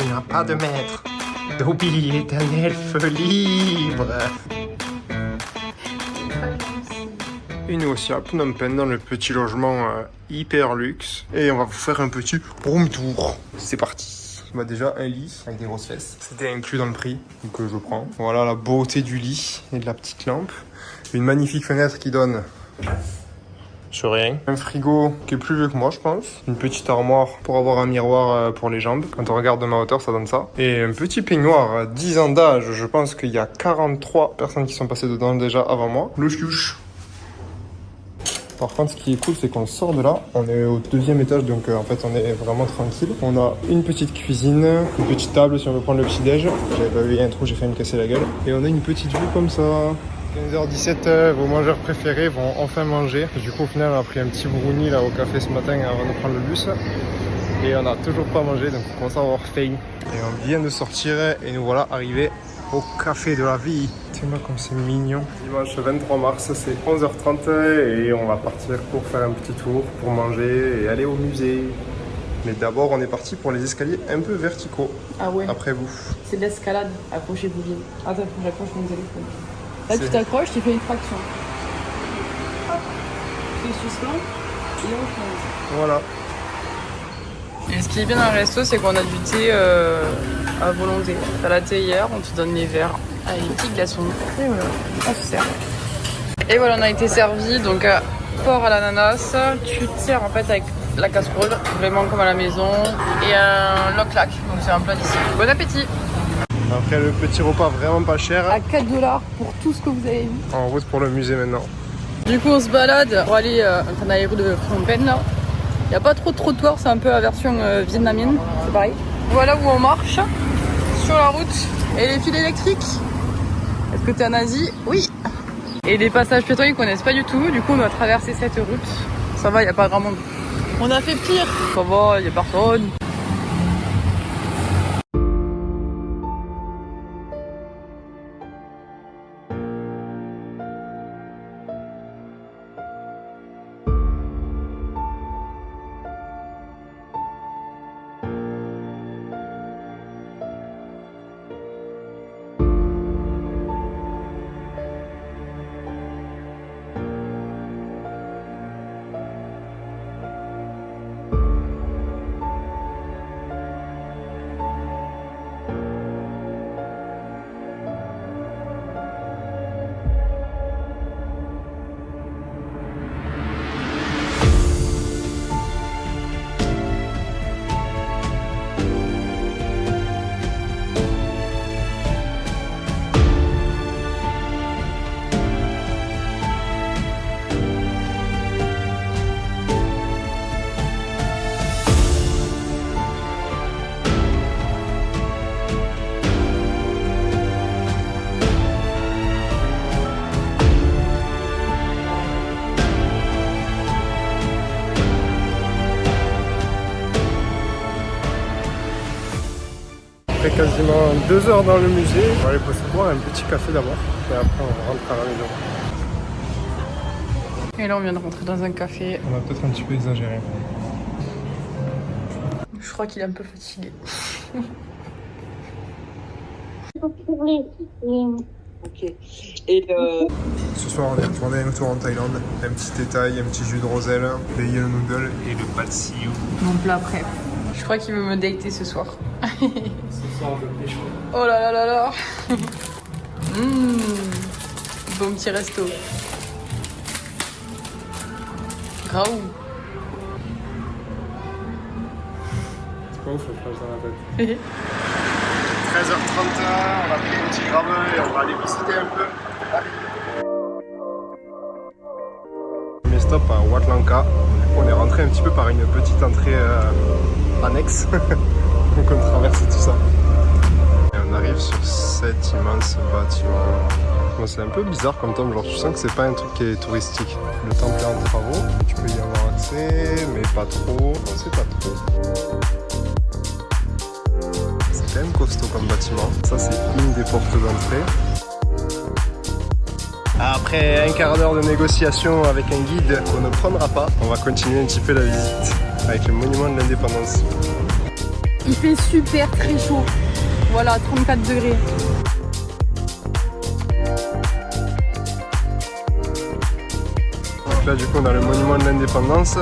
n'a pas de maître. Dobby est un elfe libre. Et nous aussi à Phnom Penh dans le petit logement hyper luxe. Et on va vous faire un petit room tour. C'est parti. Bah déjà un lit avec des grosses fesses. C'était inclus dans le prix, donc je prends. Voilà la beauté du lit et de la petite lampe. Une magnifique fenêtre qui donne sur rien. Un frigo qui est plus vieux que moi, je pense. Une petite armoire pour avoir un miroir pour les jambes. Quand on regarde de ma hauteur, ça donne ça. Et un petit peignoir, 10 ans d'âge. Je pense qu'il y a 43 personnes qui sont passées dedans déjà avant moi. Le chouche. Par contre, ce qui est cool, c'est qu'on sort de là. On est au 2e étage, donc en fait, on est vraiment tranquille. On a une petite cuisine, une petite table si on veut prendre le petit-déj. J'avais pas vu un trou, j'ai failli me casser la gueule. Et on a une petite vue comme ça. 15h17, vos mangeurs préférés vont enfin manger. Du coup, au final, on a pris un petit brownie là au café ce matin avant de prendre le bus. Et on n'a toujours pas mangé, donc on commence à avoir faim. Et on vient de sortir et nous voilà arrivés au café de la vie. Tiens-moi comme c'est mignon. Dimanche 23 mars, c'est 11h30 et on va partir pour faire un petit tour, pour manger et aller au musée. Mais d'abord, on est parti pour les escaliers un peu verticaux. Ah ouais. Après vous. C'est de l'escalade. Accrochez-vous bien. Attends, j'accroche mon téléphone. Là, tu t'accroches, tu fais une traction. Hop. Tu fais sucement et on change. Voilà. Et ce qui est bien dans le resto, c'est qu'on a du thé à volonté. T'as la thé hier, on te donne les verres avec les petits glaçons. Et voilà, on se sert. Et voilà, on a été servi donc porc à l'ananas. Tu te sers en fait avec la casserole, vraiment comme à la maison. Et un loc-lac, donc c'est un plat d'ici. Bon appétit! Après le petit repas vraiment pas cher. À 4 $ pour tout ce que vous avez vu. En route pour le musée maintenant. Du coup, on se balade pour aller dans les rues de Phnom Penh là. Il n'y a pas trop de trottoirs, c'est un peu la version vietnamienne, c'est pareil. Voilà où on marche, sur la route. Et les fils électriques. Est-ce que tu es en Asie? Oui. Et les passages piétons, ils connaissent pas du tout. Du coup, on doit traverser cette route. Ça va, il n'y a pas grand monde. On a fait pire. Ça va, il n'y a personne. Après quasiment 2 heures dans le musée, on va aller se boire un petit café d'abord et après on rentre à la maison. Et là, on vient de rentrer dans un café. On a peut-être un petit peu exagéré. Je crois qu'il est un peu fatigué. Ok. Et Ce soir, on est retourné un tour en Thaïlande. Un petit détail, un petit jus de roselle, des yellow noodles et le pad see ew. Mon plat prêt. Je crois qu'il veut me dater ce soir. Ce soir, je pêche. Oh là là là là. Bon petit resto. Graou. C'est pas ouf le flash dans la tête. 13h30, on a pris un petit gramme et on va aller visiter un peu. Premier stop à Wat Lanka. On est rentré un petit peu par une petite entrée annexe. Donc on traverse tout ça. Et on arrive sur cet immense bâtiment. Bon, c'est un peu bizarre comme temple, genre tu sens que c'est pas un truc qui est touristique. Le temple est en travaux, tu peux y avoir accès, mais pas trop, on sait pas trop. C'est quand même costaud comme bâtiment. Ça c'est une des portes d'entrée. Après un quart d'heure de négociation avec un guide qu'on ne prendra pas, on va continuer un petit peu la visite avec le monument de l'indépendance. Il fait super très chaud. Voilà, 34 degrés. Donc là du coup on a le monument de l'indépendance.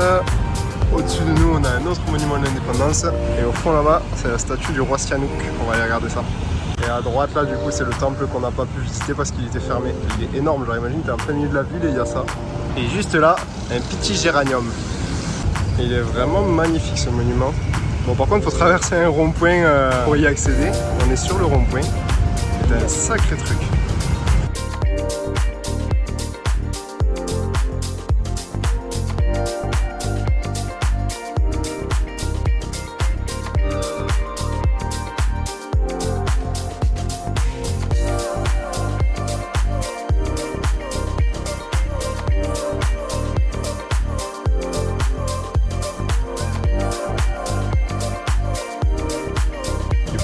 Au-dessus de nous on a un autre monument de l'indépendance. Et au fond là-bas c'est la statue du roi Sihanouk. On va aller regarder ça. Et à droite là du coup c'est le temple qu'on n'a pas pu visiter parce qu'il était fermé. Il est énorme, genre imagine t'es en plein milieu de la ville et il y a ça. Et juste là, un petit géranium. Et il est vraiment magnifique ce monument. Bon par contre il faut traverser un rond-point pour y accéder. On est sur le rond-point. C'est un sacré truc.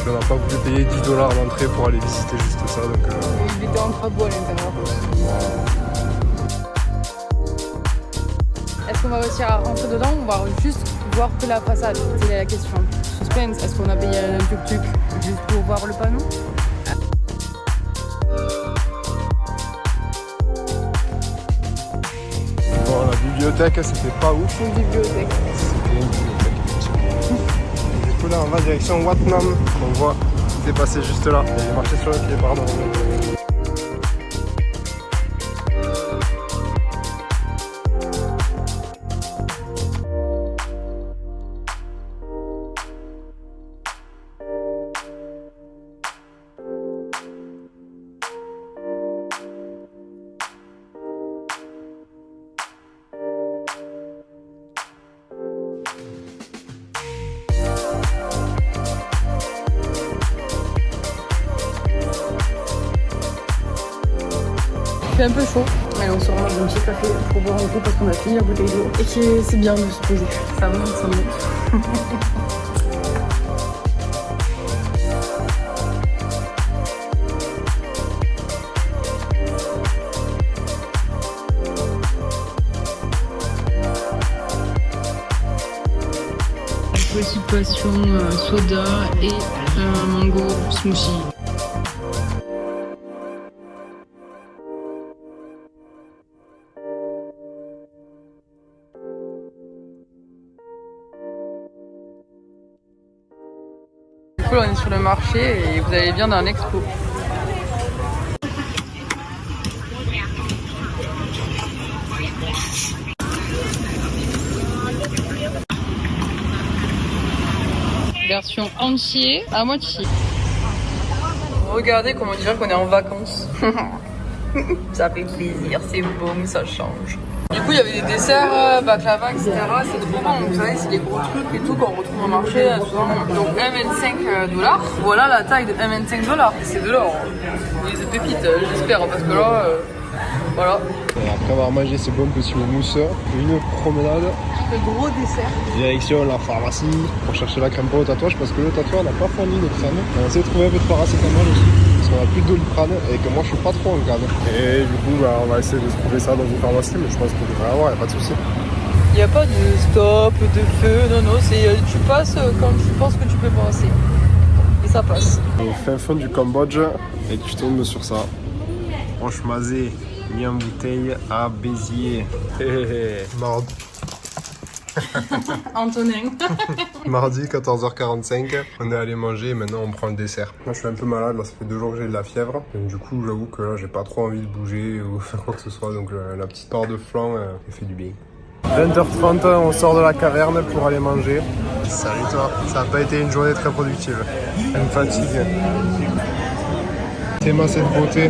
On n'a pas voulu payer 10 $ d'entrée pour aller visiter juste ça. Donc, Il était en crabeau à l'intérieur. Est-ce qu'on va réussir à rentrer dedans ou on va juste voir que la façade? C'est la question. Suspense, est-ce qu'on a payé un tuk-tuk juste pour voir le panneau? bon, la bibliothèque c'était pas ouf. Une bibliothèque. C'était une bibliothèque. Du coup là on va direction Wat Nam. On voit dépasser juste là. Et j'ai marché sur le pied, pardon. Il fait un peu chaud. Allez, on se rend dans un petit café pour boire un coup parce qu'on a fini la bouteille d'eau et que c'est bien de se poser. Ça monte, ça monte. Petite passion soda et un mango smoothie. Du coup, là, on est sur le marché et vous allez bien dans l'expo. Version entier à moitié. Regardez comment on dirait qu'on est en vacances. Ça fait plaisir, c'est beau, mais ça change. Du coup, il y avait des desserts, baklava, etc. C'est trop bon. Vous savez, c'est des gros trucs et tout qu'on retrouve au marché souvent. Donc 1,25 $. Voilà la taille de 1,25 $. C'est de l'or. Et c'est pépite, j'espère, parce que là, voilà. Et après avoir mangé ce bon petit houmous, une promenade. Le gros dessert. Direction la pharmacie pour chercher la crème pour le tatouage parce que le tatouage n'a pas fourni de crème. On essaie de trouver un peu de paracétamol aussi parce qu'on a plus de Doliprane et que moi je suis pas trop en crâne. Et du coup on va essayer de trouver ça dans une pharmacie, mais je pense qu'il devrait y avoir, il n'y a pas de souci. Il n'y a pas de stop, de feu, non, c'est tu passes quand tu penses que tu peux passer. Et ça passe. Au fin fond du Cambodge et tu tombes sur ça. Roche Mazé, mis en bouteille à Béziers. Mardi. Antonin. Mardi 14h45, on est allé manger et maintenant on prend le dessert. Moi je suis un peu malade, là ça fait 2 jours que j'ai de la fièvre. Donc du coup j'avoue que là j'ai pas trop envie de bouger ou faire quoi que ce soit. Donc la petite part de flan elle fait du bien. 20h30, on sort de la caverne pour aller manger. Salut toi, ça n'a pas été une journée très productive. Elle me fatigue. Théma cette beauté.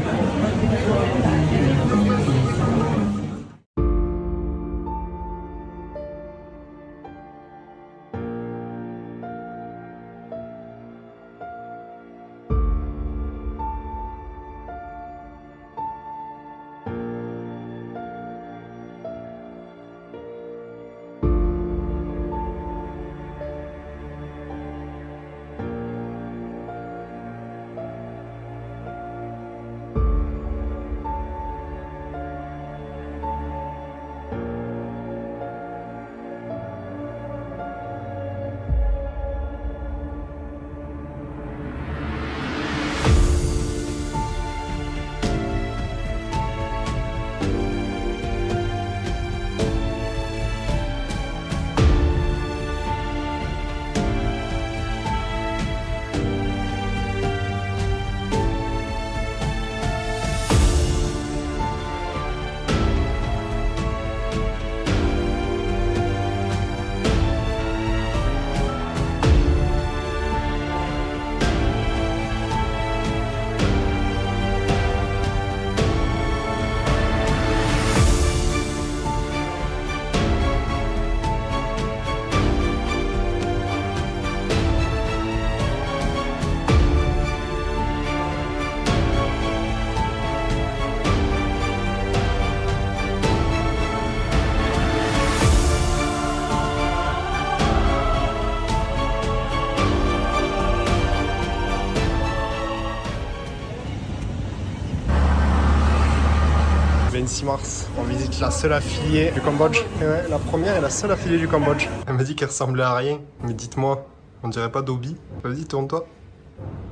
6 mars. On visite la seule affiliée du Cambodge. Et ouais, la première et la seule affiliée du Cambodge. Elle m'a dit qu'elle ressemblait à rien. Mais dites-moi, on dirait pas Dobby? Vas-y, tourne-toi.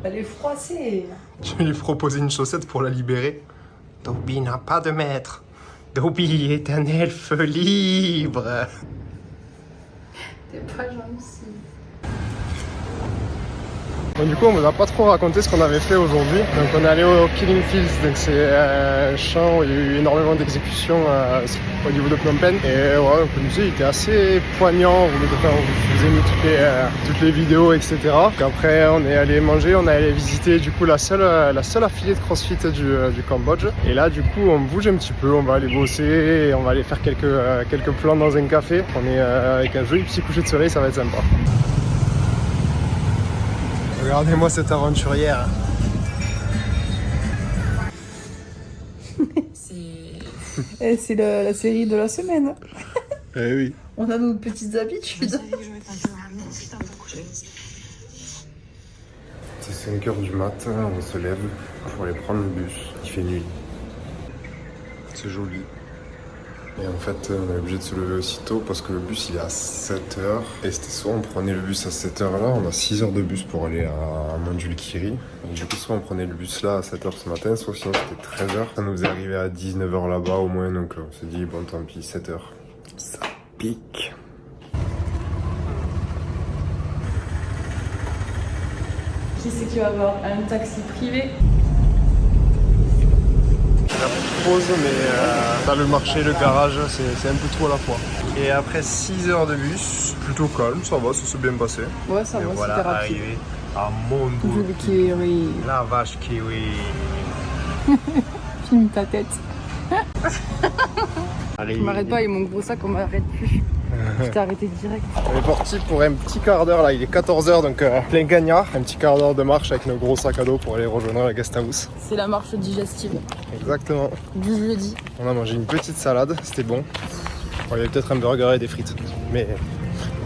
Elle est froissée. Je vais lui proposer une chaussette pour la libérer. Dobby n'a pas de maître. Dobby est un elfe libre. T'es pas gentil. Bon, du coup, on vous a pas trop raconté ce qu'on avait fait aujourd'hui. Donc, on est allé au Killing Fields, donc c'est un champ où il y a eu énormément d'exécutions au niveau de Phnom Penh. Et ouais, le musée était assez poignant. On vous avez mis toutes les vidéos, etc. Donc, après, on est allé manger, on est allé visiter du coup la seule affiliée de CrossFit du Cambodge. Et là, du coup, on bouge un petit peu, on va aller bosser, et on va aller faire quelques plans dans un café. On est avec un joli petit coucher de soleil, ça va être sympa. Regardez-moi cette aventurière. C'est la série de la semaine. Eh oui. On a nos petites habitudes. C'est 5 h du matin, on se lève pour aller prendre le bus. Il fait nuit. C'est joli. Et en fait, on est obligé de se lever aussitôt parce que le bus il est à 7 h. Et c'était soit on prenait le bus à 7 h là, on a 6 heures de bus pour aller à Mandjulkiri. Et du coup, soit on prenait le bus là à 7 h ce matin, soit sinon c'était 13 h. Ça nous est arrivé à 19 h là-bas au moins, donc on s'est dit bon tant pis, 7 h. Ça pique. Qui c'est qui va avoir un taxi privé? Pause, mais dans le marché, le garage, c'est un peu tout à la fois. Et après 6 heures de bus, plutôt calme, ça va, ça s'est bien passé. Ouais, ça va, voilà, c'était rapide. arrivé à Mandjulkiri, la vache kiwi. Filme ta tête. Allez, Je m'arrête pas, et mon gros sac, on m'arrête plus. Je t'ai arrêté direct. On est parti pour un petit quart d'heure, là il est 14 h, donc plein gagnard. Un petit quart d'heure de marche avec nos gros sacs à dos pour aller rejoindre la guest house. C'est la marche digestive Exactement. du jeudi. On a mangé une petite salade, c'était bon. Bon, il y avait peut-être un burger et des frites, mais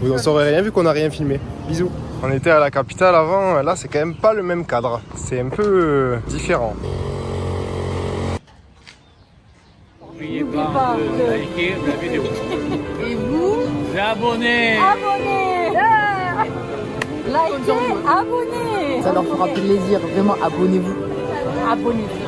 vous n'en saurez rien vu qu'on n'a rien filmé. Bisous. On était à la capitale avant, là c'est quand même pas le même cadre. C'est un peu différent. N'oubliez pas de liker la vidéo. Et vous? Abonnez. Abonnez! Likez, abonnez! Ça leur fera plaisir, vraiment abonnez-vous. Abonnez-vous.